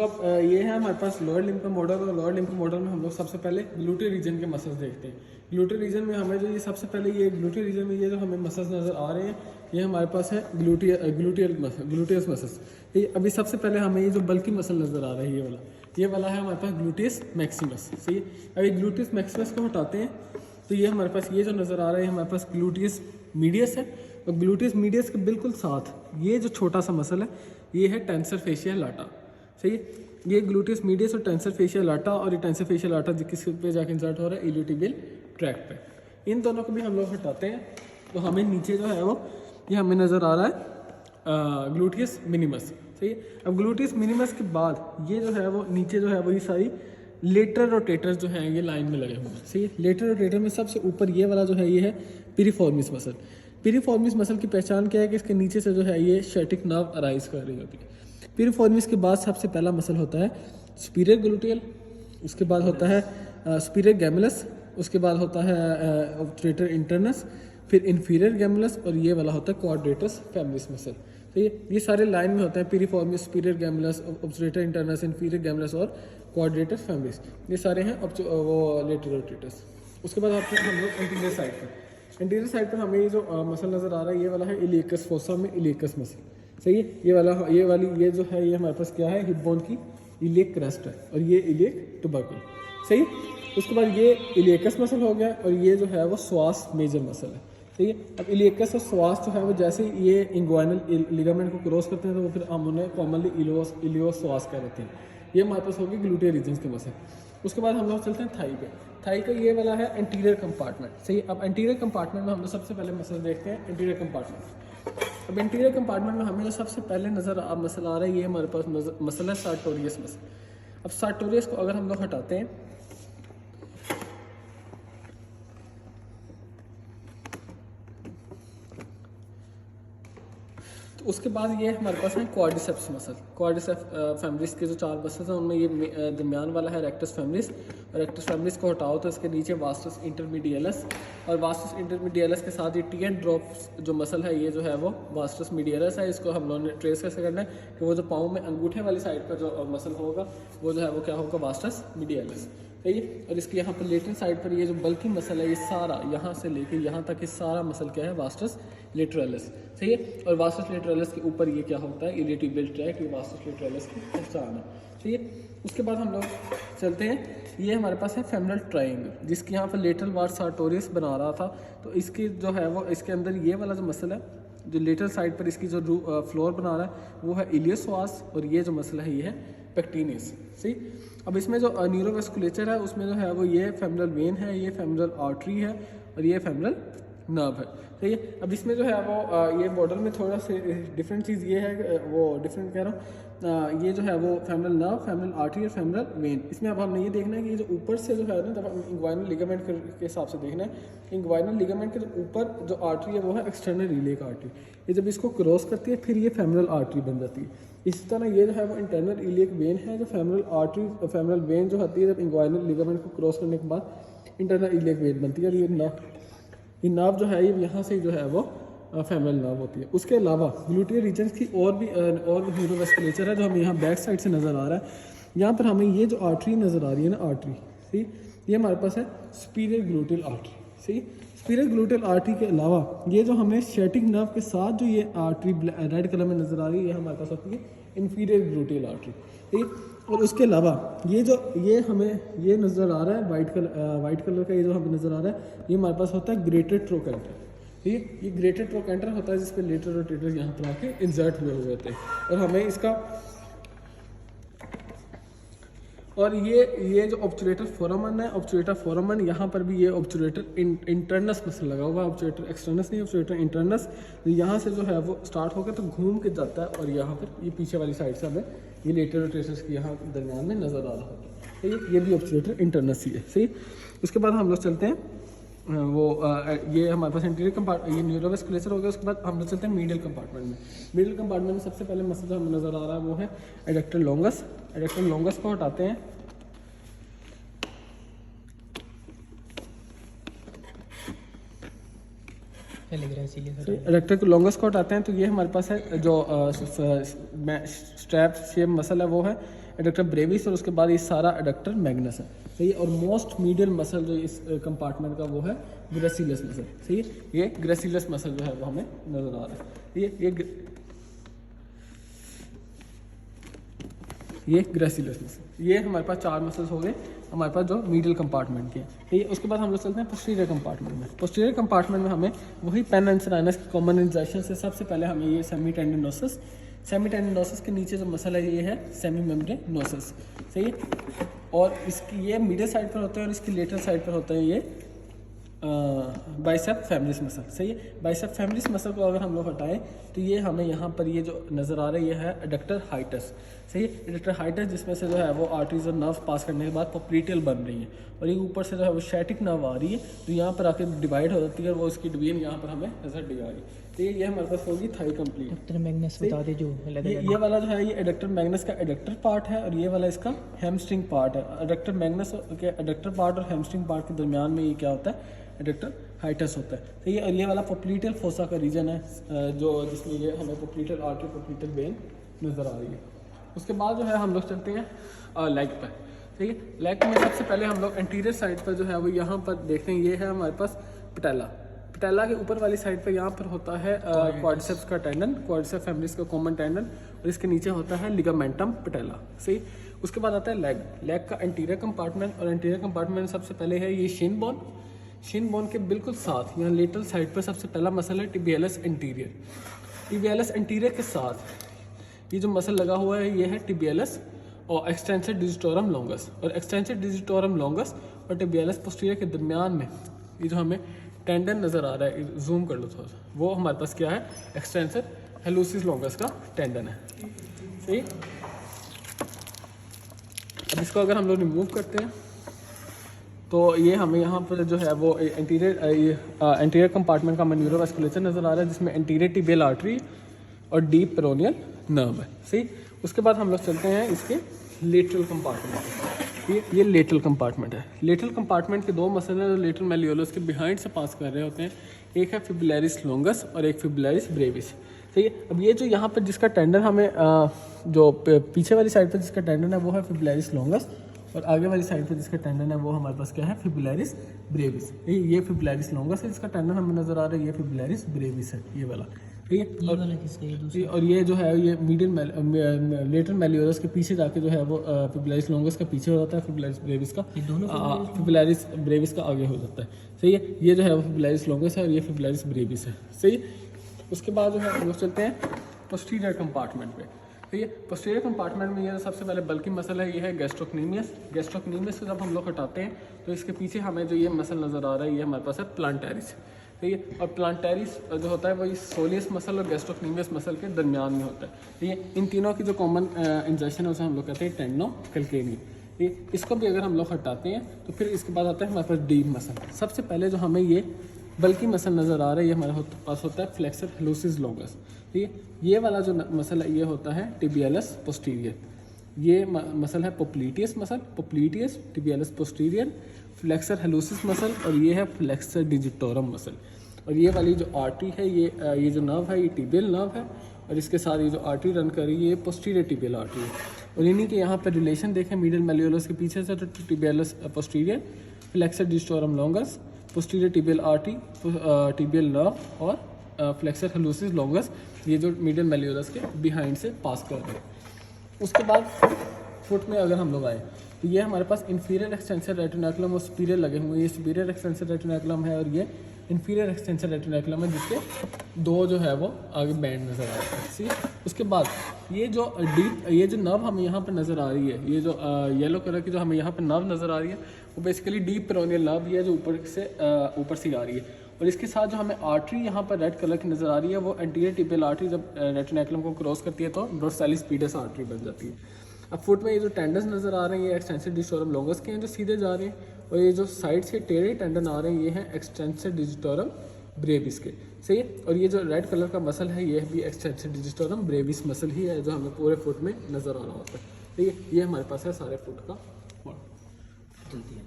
अब ये है हमारे पास लोअर लिम्ब का मॉडल, और लोअर लिम्ब के मॉडल में हम लोग सबसे पहले ग्लूटेड रीजन के मसल्स देखते हैं। ग्लूटेड रीजन में हमें जो ये सबसे पहले ये ग्लूटेड रीजन में ये जो हमें मसल्स नज़र आ रहे हैं, ये हमारे पास है ग्लूटियस मसल्स। ये अभी सबसे पहले हमें ये जो बल्कि मसल नज़र आ रहा है ये वाला है हमारे पास ग्लूटियस मैक्सिमस। सही है, अभी ग्लूटियस मैक्सिमस को हटाते हैं तो ये हमारे पास ये जो नज़र आ रहा है हमारे पास ग्लूटियस मीडियस है, और ग्लूटियस मीडियस के बिल्कुल साथ ये जो छोटा सा मसल है ये है टेंसर फेशिया लाटा। सही है, ये ग्लूटियस मीडियस और टेंसर फेशिया लाटा, और ये टेंसर फेशिया लाटा किस पे जाके इंसर्ट हो रहा है, इलियोटिबियल ट्रैक पे। इन दोनों को भी हम लोग हटाते हैं तो हमें नीचे जो है वो ये हमें नज़र आ रहा है ग्लूटियस मिनिमस। सही है, अब ग्लूटियस मिनिमस के बाद ये जो है वो नीचे जो है वही सारी लेटरल रोटेटर्स जो हैं ये लाइन में लगे हुए हैं। सही है, लेटरल रोटेटर में सबसे ऊपर ये वाला जो है ये है पिरिफॉर्मिस मसल। पिरिफॉर्मिस मसल की पहचान क्या है कि इसके नीचे से जो है ये शेटिक नर्व अराइज कर रही होती है। पिरिफॉर्मिस के बाद सबसे पहला मसल होता है सुपीरियर ग्लूटियल, उसके बाद होता है सुपीरियर गैमुलस, उसके बाद होता है ऑब्टरेटर इंटरनस, फिर इन्फीरियर गैमुलस, और ये वाला होता है क्वाड्रेटस फेमरिस मसल। तो ये सारे लाइन में होते हैं, पिरिफॉर्मिस, सुपीरियर गैमुलस, ऑब्टरेटर इंटरनस, इन्फीरियर गैमुलस और क्वाड्रेटस फेमरिस, ये सारे हैं वो लेटरल रोटेटर्स। उसके बाद आते हैं हम लोग एंटीरियर साइड पर। एंटीरियर साइड पर हमें ये जो मसल नज़र आ रहा है ये वाला है इलियकस फोसा में इलियकस मसल। सही है, ये जो है ये हमारे पास क्या है, हिप बोन की इलियक क्रस्ट है, और ये इलियक टुबरकल। सही, उसके बाद ये इलियकस मसल हो गया, और ये जो है वो श्वास मेजर मसल है। सही है, अब इलियकस और श्वास जो है वो जैसे ये इंग्वाइनल लिगामेंट को क्रॉस करते हैं तो वो फिर हम उन्हें कॉमनली इलियोस श्वास कह देते हैं। ये हमारे पास होगी ग्लूटियल रीजन के मसल। उसके बाद हम लोग चलते हैं थाई पे। थाई का ये वाला है एंटीरियर कंपार्टमेंट। सही, अब एंटीरियर कंपार्टमेंट में हम लोग सबसे पहले मसल देखते हैं एंटीरियर कंपार्टमेंट। अब इंटीरियर कंपार्टमेंट में हमें जो सबसे पहले मसल आ रहा है ये हमारे पास मसल है सार्टोरियस मसल। अब सार्टोरियस को अगर हम लोग हटाते हैं तो उसके बाद ये हमारे पास है क्वाड्रिसेप्स मसल। क्वाड्रिसेप्स फेमरिस के जो चार मसल्स हैं उनमें ये दरमियान वाला है रेक्टस फेमरिस, और रेक्टस फेमरिस को हटाओ तो इसके नीचे वास्टस इंटरमीडियलस, और वास्टस इंटरमीडियलस के साथ ये टी एंड ड्रॉप जो मसल है ये जो है वो वास्टस मीडियलस है। इसको हम लोगों ने ट्रेस कैसे करना है कि वो जो पाँव में अंगूठे वाली साइड पर जो मसल होगा वो जो है वो क्या होगा, वास्टस मीडियलस। सही है, और इसकी यहाँ पर लेटरल साइड पर ये जो बल्की मसल है ये सारा यहाँ से लेके यहाँ तक ये सारा मसल क्या है, वास्टस लेटरलिस। सही है, और वास्टस लेटरलिस के ऊपर ये क्या होता है, इलियोटिबियल ट्रैक, ये वास्टस लेटरलिस की पहचान है। ठीक है, उसके बाद हम लोग चलते हैं, ये हमारे पास है फेमरल ट्रायंगल, जिसकी यहाँ पर लेटरल वार्ड सार्टोरियस बना रहा था। तो इसकी जो है वो इसके अंदर ये वाला जो मसल है जो लेटरल साइड पर इसकी जो फ्लोर बना रहा है वो है इलियोसवास, और ये जो मसल है ये है पेक्टिनियस। सही, अब इसमें जो न्यूरोवेस्कुलेचर है उसमें जो है वो ये फेमरल वेन है, ये फेमरल आर्टरी है, और ये फेमरल नर्व है। सही है, अब इसमें जो है वो ये मॉडल में थोड़ा सा डिफरेंट चीज़ ये है, वो डिफरेंट कह रहा हूँ, ये जो है वो फेमरल नर्व, फेमरल आर्टरी और फेमरल वेन। इसमें अब हमने ये देखना है कि ये जो ऊपर से जो है ना, जब हम इंग्वाइनल लिगामेंट के हिसाब से देखना है, इंग्वाइनल लिगामेंट के जो ऊपर जो आर्टरी है वो है एक्सटर्नल इलियक आर्टरी। ये जब इसको क्रॉस करती है फिर ये फेमरल आर्टरी बन जाती है। इसी तरह ये जो है वो इंटरनल इलियक वेन है, जो फेमरल आर्टरी फेमरल वेन जो होती है जब इंग्वाइनल लिगामेंट को क्रॉस करने के बाद इंटरनल इलियक वेन बनती है, और ये नाव जो है ये यहाँ से जो है वो फेमरल नाव होती है। उसके अलावा ग्लूटियल रीजन्स की और भी न्यूरोवेस्कुलेचर है जो हमें यहाँ बैक साइड से नज़र आ रहा है। यहाँ पर हमें ये जो आर्टरी नज़र आ रही है ना, आर्टरी, सही, ये हमारे पास है सुपीरियर ग्लूटियल आर्टरी। सही, सुपीरियर ग्लूटियल आर्टरी के अलावा ये जो हमें शेटिक नर्व के साथ जो ये आर्टरी रेड कलर में नज़र आ रही है ये हमारे पास होती है इन्फीरियर ग्लूटियल आर्टरी। ठीक, और उसके अलावा ये हमें ये नज़र आ रहा है वाइट कलर का, ये जो हमें नज़र आ रहा है ये हमारे पास होता है ग्रेटर ट्रोकेंटर। ठीक है, ये ग्रेटर ट्रोकेंटर होता है जिस पे लेटरल रोटेटर्स यहाँ पर आके इंसर्ट हुए हुए होते हैं, और हमें इसका और ये जो ऑब्चुरेटर फोरामन है, ऑब्चुरेटर फोरामन, यहाँ पर भी ये ऑब्चुरेटर इंटरनस मसल लगा हुआ है, ऑब्चुरेटर एक्सटर्नस नहीं, ऑब्चुरेटर इंटरनस। यहाँ से जो है वो स्टार्ट होकर तो घूम के जाता है, और यहाँ पर ये पीछे वाली साइड से हमें ये लेटरल रोटेटर्स की यहाँ दरमियान में नज़र आ रहा होता है। ये भी ऑब्चुरेटर इंटरनस ही है। सही, उसके बाद हम लोग चलते हैं ये हमारे पास इंटीरियर कंपार्टमेंट, ये न्यूरोवेस्कुलेचर हो गया। उसके बाद हम लोग चलते हैं मीडियल कंपार्टमेंट में। मीडियल कंपार्टमेंट में सबसे पहले मसल हमें नज़र आ रहा है वो है एडक्टर लॉन्गस। एडक्टर लॉन्गस को हटाते हैं एडक्टर लॉन्गस को हटाते हैं तो ये हमारे पास है जो स्ट्रैप शेप मसल है वो है एडक्टर ब्रेविस और उसके बाद ये सारा एडक्टर मैग्नस है, सही है। और मोस्ट मीडियल मसल जो इस कंपार्टमेंट का वो है ग्रेसिलस मसल, सही है। ये ग्रेसिलस मसल जो है वो हमें नज़र आ रहा है, ये ग्रेसिलस मसल। ये हमारे पास 4 मसल्स हो गए हमारे पास जो मीडियल कंपार्टमेंट के, ठीक है। उसके बाद हम लोग चलते हैं पोस्टीरियर कंपार्टमेंट में। पोस्टीरियर कंपार्टमेंट में हमें वही पेन एंड सिराइनस की कॉमन इंजर्शन से सबसे पहले हमें ये सेमी टेंडिनोसिस के नीचे जो मसल है ये है सेमी मेम्ब्रेनोसिस, सही है। और इसकी ये मीडियल साइड पर होता है और इसकी लेटरल साइड पर होता है ये बाइसेप फेमोरिस मसल, सही है। बाइसेप फेमोरिस मसल को अगर हम लोग हटाएं तो ये हमें यहाँ पर ये जो नज़र आ रहा है ये है एडक्टर हाइटस, सही है। एडक्टर हाइटस जिसमें से जो है वो आर्टरीज और नर्व पास करने के बाद पोप्लीटियल बन रही है और ये ऊपर से जो है वो शैटिक नर्व आ रही है जो यहाँ पर आकर डिवाइड हो जाती है और वो उसकी डिवीजन यहाँ पर हमें नजर दी आ रही है। तो ये हमारे पास होगी थाई कंप्लीट। एडक्टर मैग्नस बता दे जो ये वाला जो है ये एडक्टर मैग्नस का एडक्टर पार्ट है और ये वाला इसका हैमस्ट्रिंग पार्ट है। एडक्टर मैग्नस के एडक्टर पार्ट और हैमस्ट्रिंग पार्ट के दरमियान में ये क्या होता है, एडक्टर हाइटस होता है। तो ये वाला पोप्लीटियल फोसा का रीजन है जो जिसमें ये हमें पोप्लीटियल आर्टरी पोप्लीटियल वेन नज़र आ रही है। उसके बाद जो है हम लोग चलते हैं लेग पर, ठीक है। लेग में सबसे पहले हम लोग एंटीरियर साइड पर जो है वो यहाँ पर देखते हैं, ये है हमारे पास पटेला के ऊपर वाली साइड पर यहाँ पर होता है क्वाड्रिसेप्स का टेंडन, क्वाड्रिसेप्स फेमोरिस का कॉमन टेंडन और इसके नीचे होता है लिगामेंटम पटेला, सही। उसके बाद आता है लेग का एंटीरियर कंपार्टमेंट और एंटीरियर कंपार्टमेंट सबसे पहले है ये शिन बोन के बिल्कुल साथ यहाँ लेटरल साइड पर सबसे पहला मसल है टिबियालिस एंटीरियर के साथ ये जो मसल लगा हुआ है ये है टिबियालिस और एक्सटेंसर डिजिटोरम लॉन्गस और टिबियालिस पोस्टीरियर के दरमियान में ये जो हमें टेंडन नज़र आ रहा है, जूम कर लो थोड़ा सा, वो हमारे पास क्या है, एक्सटेंसर हेलुसिस लॉन्गस का टेंडन है, सही। अब इसको अगर हम लोग रिमूव करते हैं तो ये हमें यहाँ पर जो है वो एंटीरियर कंपार्टमेंट का न्यूरोवास्कुलेचर नज़र आ रहा है जिसमें एंटीरियर टिबियल आर्टरी और डीप पेरोनियल नर्व है, सही। उसके बाद हम लोग चलते हैं इसके लेटरल कंपार्टमेंट। ये लेटरल कंपार्टमेंट है। लेटरल कंपार्टमेंट के 2 मसल हैं जो लेटरल मेलियोलस के बिहाइंड से पास कर रहे होते हैं, एक है फिब्रिलरिस लॉन्गस और एक फिब्रिलरिस ब्रेविस, सही है। अब ये जो यहाँ पर जिसका टेंडन हमें जो पीछे वाली साइड पर जिसका टेंडन है वो है फिब्रिलरिस लॉन्गस और आगे वाली साइड पर जिसका टेंडन है वो हमारे पास क्या है, फिब्रिलरिस ब्रेविस। ये फिब्रिलरिस लॉन्गस है जिसका टेंडन हमें नजर आ रहा है, ये फिब्रिलरिस ब्रेविस है ये वाला, ठीक है। और ये जो है ये मीडियल लेटरल मेलियोलस के पीछे जाके जो है वो फिब्रिलरिस लॉन्गस का पीछे हो जाता है, फिब्रिलरिस ब्रेविस का फिब्रिलरिस ब्रेविस का आगे हो जाता है, सही है। ये जो है वो फिब्रिलरिस लॉन्गस है और ये फिब्रिलरिस ब्रेविस है, सही। उसके बाद जो है हम लोग चलते हैं पोस्टीरियर कंपार्टमेंट पे, ठीक है। पोस्टीरियर कंपार्टमेंट में ये सबसे पहले बल्कि मसल है ये है गैस्ट्रोक्नीमियस को जब हम लोग हटाते हैं तो इसके पीछे हमें जो ये मसल नज़र आ रहा है ये हमारे पास है प्लांटेरिस, ठीक है। और प्लांटेरिस जो होता है वही सोलियस मसल और गैस्ट्रोक्नीमियस मसल के दरमियान में होता है, ठीक है। इन तीनों की जो कॉमन इंजर्शन है उसे हम लोग कहते हैं टेंडनो कैल्केनियम, ठीक है। इसको भी अगर हम लोग हटाते हैं तो फिर इसके बाद आता है हमारे पास डीप मसल। सबसे पहले जो हमें ये बल्कि मसल नज़र आ रहा है ये हमारे पास होता है फ्लेक्सर हेलुसिस लॉन्गस, ठीक है। ये वाला जो मसल है ये होता है टिबियालिस पोस्टीरियर, ये मसल है पोप्लीटियस टिबियालिस पोस्टीरियर, फ्लेक्सर हेलुसिस मसल और ये है फ्लेक्सर डिजिटोरम मसल। और ये वाली जो आर्टरी है ये जो नर्व है ये टिबियल नर्व है और इसके साथ ये जो आर्टरी रन कर रही है ये पोस्टीरियर टिबियल आर्टरी है। और इन्हीं के यहाँ पर रिलेशन देखें मीडियल मेलियोलस के पीछे से तो tibialis posterior, flexor digitorum longus, posterior tibial artery, tibial nerve और फ्लेक्सर हेलुसिस लॉन्गस, ये जो मीडियल मेलियोलस के बिहाइंड से पास कर रहे हैं। उसके बाद फुट में अगर हम लोग आए तो ये हमारे पास इंफीरियर एक्सटेंसर रेटिनाकुलम और सुपीरियर लगे हुए हैं। ये सुपीरियर एक्सटेंसर रेटिनाकुलम है और ये इंफीरियर एक्सटेंसर रेटिनाकुलम है जिसके 2 जो है वो आगे बैंड नज़र आ रहा है, ठीक। उसके बाद ये जो नर्व हमें यहाँ पर नज़र आ रही है, ये जो येलो कलर की जो हमें यहाँ पर नर्व नज़र आ रही है वो बेसिकली डीप पेरोनियल नर्व है जो ऊपर से आ रही है। और इसके साथ जो हमें आर्टरी यहाँ पर रेड कलर की नज़र आ रही है वो एंटीरियर टिबियल आर्टरी जब रेटिनाकुलम को क्रॉस करती है तो डोर्सालिस पीडस आर्टरी बन जाती है। अब फुट में ये जो टेंडन्स नज़र आ रहे हैं ये एक्सटेंसर डिजिटोरम लॉन्गस के हैं जो सीधे जा रहे हैं और ये जो साइड से टेढ़े टेंडन आ रहे हैं ये हैं एक्सटेंसर डिजिटोरम ब्रेविस के, सही है। और ये जो रेड कलर का मसल है ये भी एक्सटेंसर डिजिटोरम ब्रेविस मसल ही है जो हमें पूरे फुट में नज़र आ रहा होता है, ठीक है। ये हमारे पास है सारे फुट का मॉडल।